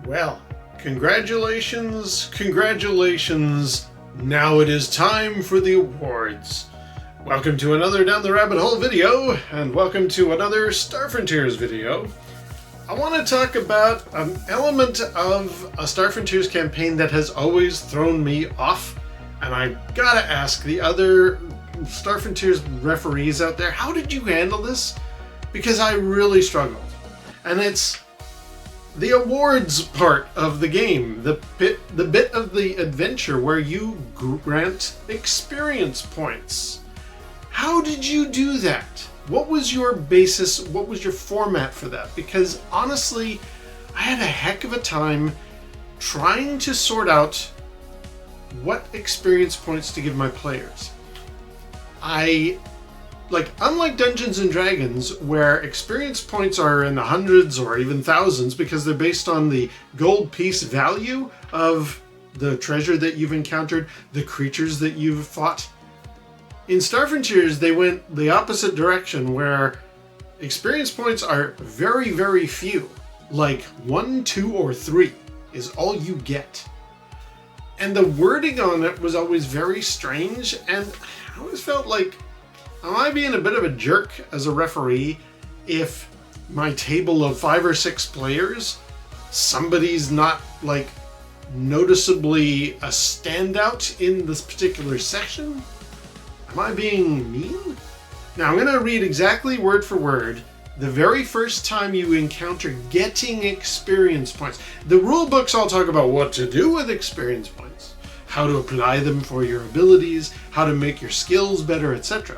Well, congratulations, congratulations. Now it is time for the awards. Welcome to another Down the Rabbit Hole video, and welcome to another Star Frontiers video. I want to talk about an element of a Star Frontiers campaign that has always thrown me off, and I gotta ask the other Star Frontiers referees out there, how did you handle this? Because I really struggled. And it's the awards part of the game, the bit of the adventure where you grant experience points. How did you do that? What was your basis? What was your format for that? Because honestly, I had a heck of a time trying to sort out what experience points to give my players. Unlike Dungeons and Dragons, where experience points are in the hundreds or even thousands because they're based on the gold piece value of the treasure that you've encountered, the creatures that you've fought. In Star Frontiers, they went the opposite direction, where experience points are very, very few. Like 1, 2, or 3 is all you get. And the wording on it was always very strange, and I always felt like, am I being a bit of a jerk as a referee if my table of 5 or 6 players, somebody's not like noticeably a standout in this particular section? Am I being mean? Now I'm going to read exactly word for word the very first time you encounter getting experience points. The rule books all talk about what to do with experience points, how to apply them for your abilities, how to make your skills better, etc.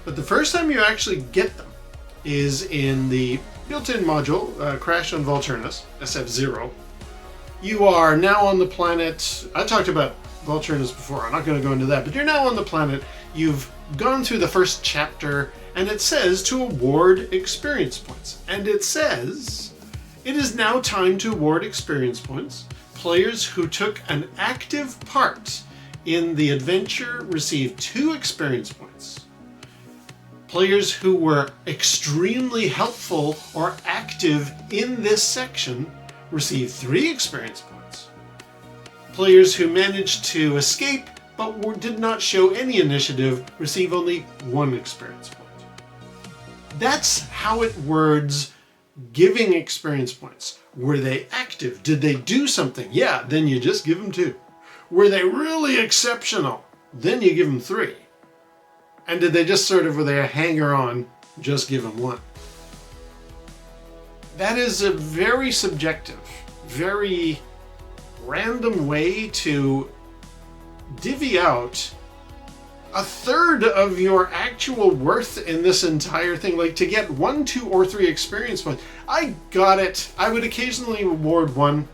But the first time you actually get them is in the built-in module, Crash on Volturnus, SF0. You are now on the planet, I talked about Volturnus before, I'm not going to go into that, but you're now on the planet, you've gone through the first chapter, and it says to award experience points. And it says, it is now time to award experience points. Players who took an active part in the adventure receive 2 experience points. Players who were extremely helpful or active in this section receive 3 experience points. Players who managed to escape but did not show any initiative receive only 1 experience point. That's how it words giving experience points. Were they active? Did they do something? Yeah, then you just give them 2. Were they really exceptional? Then you give them 3. And did they just were they a hanger-on, just give them 1? That is a very subjective, very random way to divvy out a third of your actual worth in this entire thing. Like, to get 1, 2, or 3 experience points, I got it. I would occasionally award 1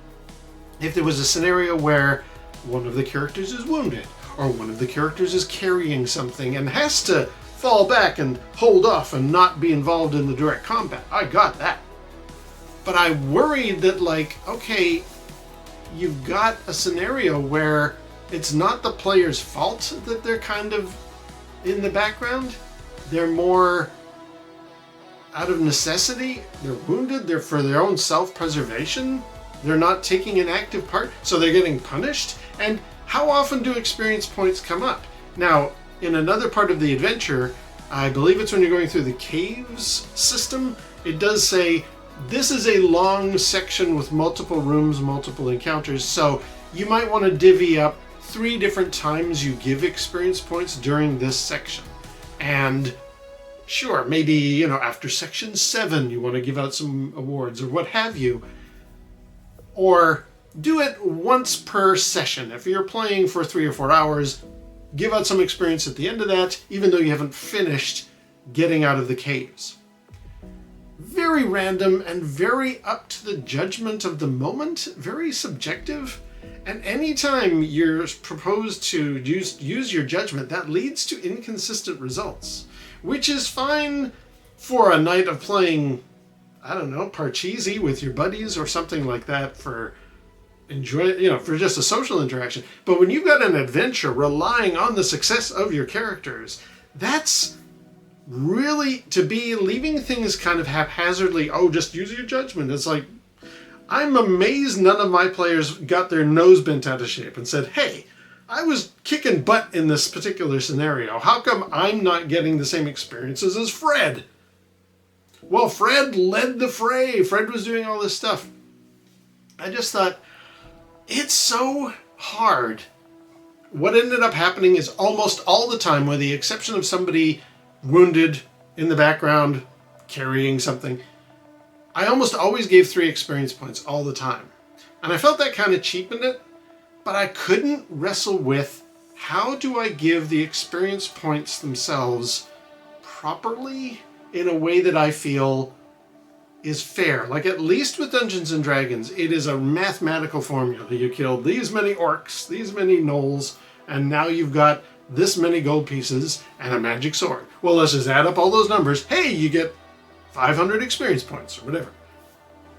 if there was a scenario where one of the characters is wounded, or one of the characters is carrying something and has to fall back and hold off and not be involved in the direct combat. I got that. But I worried that, like, okay, you've got a scenario where it's not the player's fault that they're kind of in the background. They're more out of necessity. They're wounded. They're for their own self-preservation. They're not taking an active part, so they're getting punished. And how often do experience points come up? Now, in another part of the adventure, I believe it's when you're going through the caves system, it does say this is a long section with multiple rooms, multiple encounters, so you might want to divvy up 3 different times you give experience points during this section. And sure, maybe, after section 7 you want to give out some awards or what have you. Or do it once per session. If you're playing for 3 or 4 hours, give out some experience at the end of that, even though you haven't finished getting out of the caves. Very random and very up to the judgment of the moment, very subjective. And anytime you're proposed to use your judgment, that leads to inconsistent results, which is fine for a night of playing, I don't know, Parcheesi with your buddies or something like that for for just a social interaction. But when you've got an adventure relying on the success of your characters, that's really to be leaving things kind of haphazardly. Oh, just use your judgment. It's like, I'm amazed none of my players got their nose bent out of shape and said, hey, I was kicking butt in this particular scenario. How come I'm not getting the same experiences as Fred? Well, Fred led the fray. Fred was doing all this stuff. I just thought, it's so hard. What ended up happening is almost all the time, with the exception of somebody wounded in the background carrying something, I almost always gave 3 experience points all the time. And I felt that kind of cheapened it. But I couldn't wrestle with, how do I give the experience points themselves properly in a way that I feel is fair? Like, at least with Dungeons and Dragons, it is a mathematical formula. You killed these many orcs, these many gnolls, and now you've got this many gold pieces and a magic sword. Well, let's just add up all those numbers. Hey, you get 500 experience points or whatever.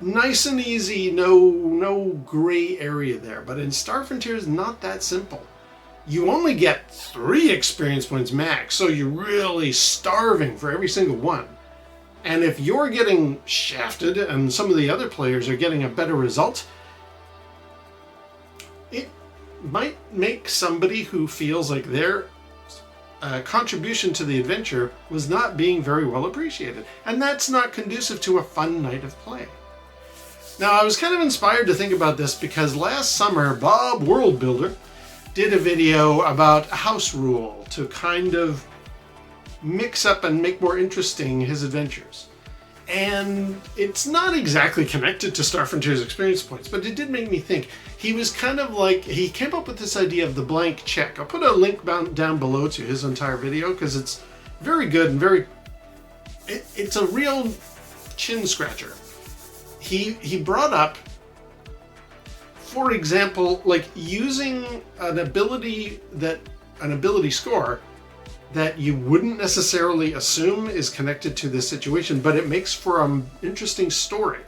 Nice and easy, no gray area there. But in Star Frontiers, not that simple. You only get 3 experience points max, so you're really starving for every single one. And if you're getting shafted and some of the other players are getting a better result, it might make somebody who feels like their contribution to the adventure was not being very well appreciated. And that's not conducive to a fun night of play. Now, I was kind of inspired to think about this because last summer, Bob Worldbuilder did a video about house rule to kind of mix up and make more interesting his adventures. And it's not exactly connected to Star Frontiers experience points, but it did make me think. He was kind of like, he came up with this idea of the blank check. I'll put a link down below to his entire video because it's very good and it's a real chin scratcher. He brought up, for example, like using an ability score that you wouldn't necessarily assume is connected to this situation, but it makes for an interesting story.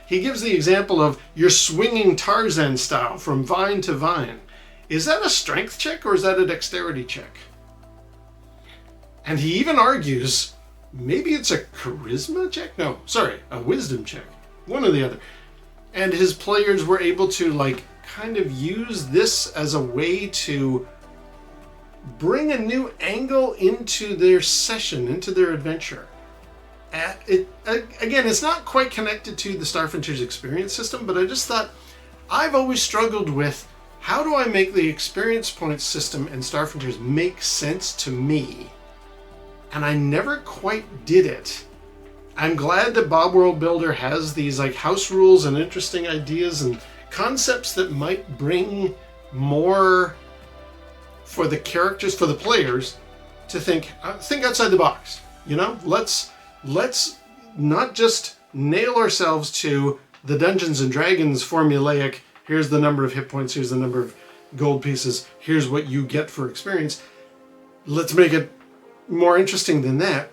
He gives the example of you're swinging Tarzan style from vine to vine. Is that a strength check or is that a dexterity check? And he even argues maybe it's a charisma check? No, sorry, a wisdom check. One or the other. And his players were able to like kind of use this as a way to bring a new angle into their session, into their adventure. Again, it's not quite connected to the Star Frontiers experience system, but I just thought, I've always struggled with, how do I make the experience points system in Star Frontiers make sense to me? And I never quite did it. I'm glad that Bob Worldbuilder has these like house rules and interesting ideas and concepts that might bring more for the characters, for the players, to think outside the box. You know, let's not just nail ourselves to the Dungeons and Dragons formulaic, here's the number of hit points, here's the number of gold pieces, here's what you get for experience. Let's make it more interesting than that.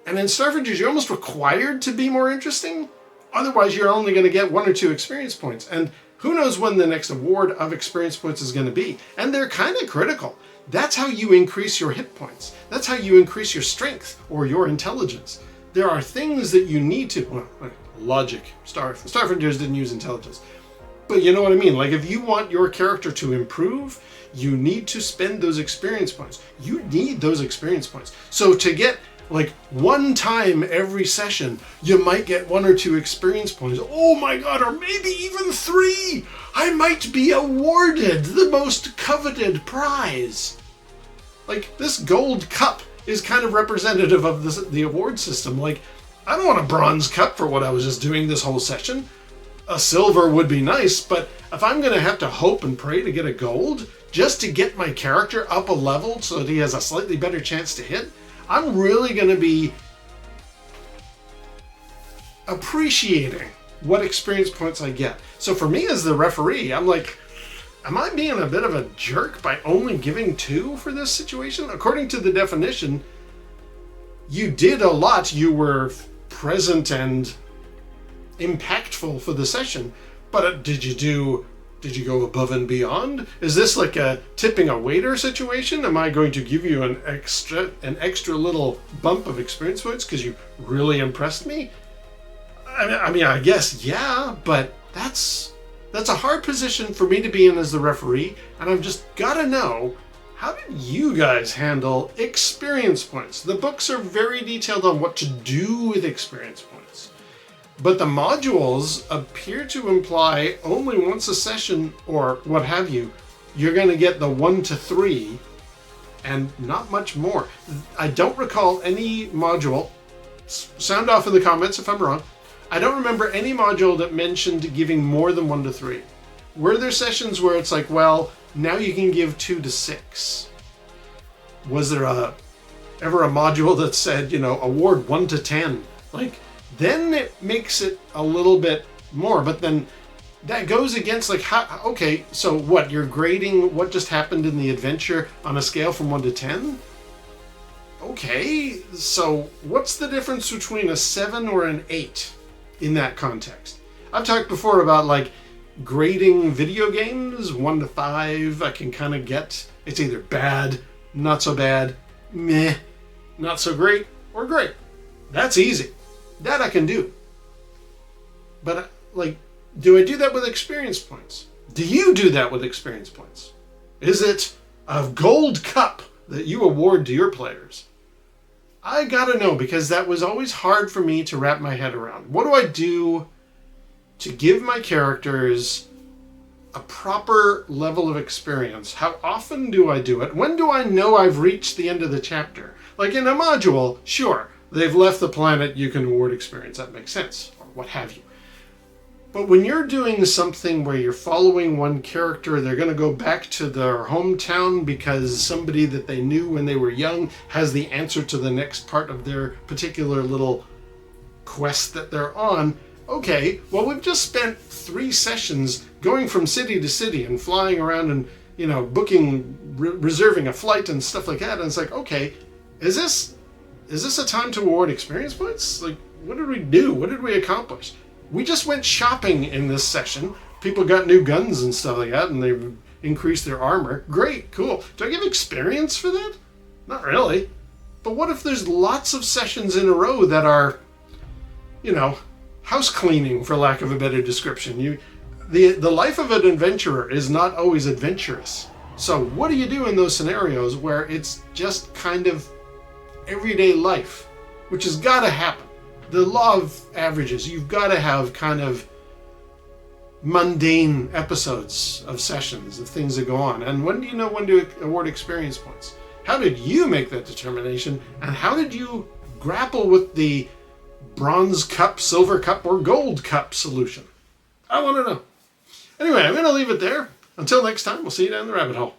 And in Star Frontiers, you're almost required to be more interesting. Otherwise, you're only going to get 1 or 2 experience points. And who knows when the next award of experience points is going to be. And they're kind of critical. That's how you increase your hit points. That's how you increase your strength or your intelligence. There are things that you need to, well, logic. Star Frontiers didn't use intelligence. But you know what I mean? Like, if you want your character to improve, you need to spend those experience points. You need those experience points. So to get like 1 time every session, you might get 1 or 2 experience points. Oh my god, or maybe even 3! I might be awarded the most coveted prize. Like, this gold cup is kind of representative of the award system. Like, I don't want a bronze cup for what I was just doing this whole session. A silver would be nice, but if I'm going to have to hope and pray to get a gold just to get my character up a level so that he has a slightly better chance to hit, I'm really going to be appreciating what experience points I get. So for me as the referee, I'm like, am I being a bit of a jerk by only giving 2 for this situation? According to the definition, you did a lot. You were present and impactful for the session, but did you go above and beyond? Is this like a tipping a waiter situation? Am I going to give you an extra little bump of experience points because you really impressed me? I mean, I guess, yeah, but that's a hard position for me to be in as the referee, and I've just got to know, how did you guys handle experience points? The books are very detailed on what to do with experience points, but the modules appear to imply only once a session or what have you, you're going to get the 1 to 3 and not much more. I don't recall any module, sound off in the comments if I'm wrong, I don't remember any module that mentioned giving more than 1 to 3. Were there sessions where it's like, well, now you can give 2 to 6? Was there ever a module that said, you know, award 1 to 10? Like, then it makes it a little bit more, but then that goes against, like, how, okay, so what, you're grading what just happened in the adventure on a scale from 1 to 10? Okay, so what's the difference between a 7 or an 8 in that context? I've talked before about, like, grading video games 1 to 5. I can kind of get, it's either bad, not so bad, meh, not so great, or great. That's easy. That I can do. But, like, do I do that with experience points? Do you do that with experience points? Is it a gold cup that you award to your players? I gotta know, because that was always hard for me to wrap my head around. What do I do to give my characters a proper level of experience? How often do I do it? When do I know I've reached the end of the chapter? Like in a module, sure, they've left the planet, you can award experience, that makes sense, or what have you. But when you're doing something where you're following one character, they're going to go back to their hometown because somebody that they knew when they were young has the answer to the next part of their particular little quest that they're on. Okay, well, we've just spent 3 sessions going from city to city and flying around and, you know, booking, reserving a flight and stuff like that. And it's like, okay, is this a time to award experience points? Like, what did we do? What did we accomplish? We just went shopping in this session. People got new guns and stuff like that, and they increased their armor. Great, cool. Do I give experience for that? Not really. But what if there's lots of sessions in a row that are, you know, house cleaning, for lack of a better description? The life of an adventurer is not always adventurous. So what do you do in those scenarios where it's just kind of everyday life, which has got to happen? The law of averages, you've got to have kind of mundane episodes of sessions, of things that go on. And when do you know when to award experience points? How did you make that determination? And how did you grapple with the bronze cup, silver cup, or gold cup solution? I want to know. Anyway, I'm going to leave it there. Until next time, we'll see you down the rabbit hole.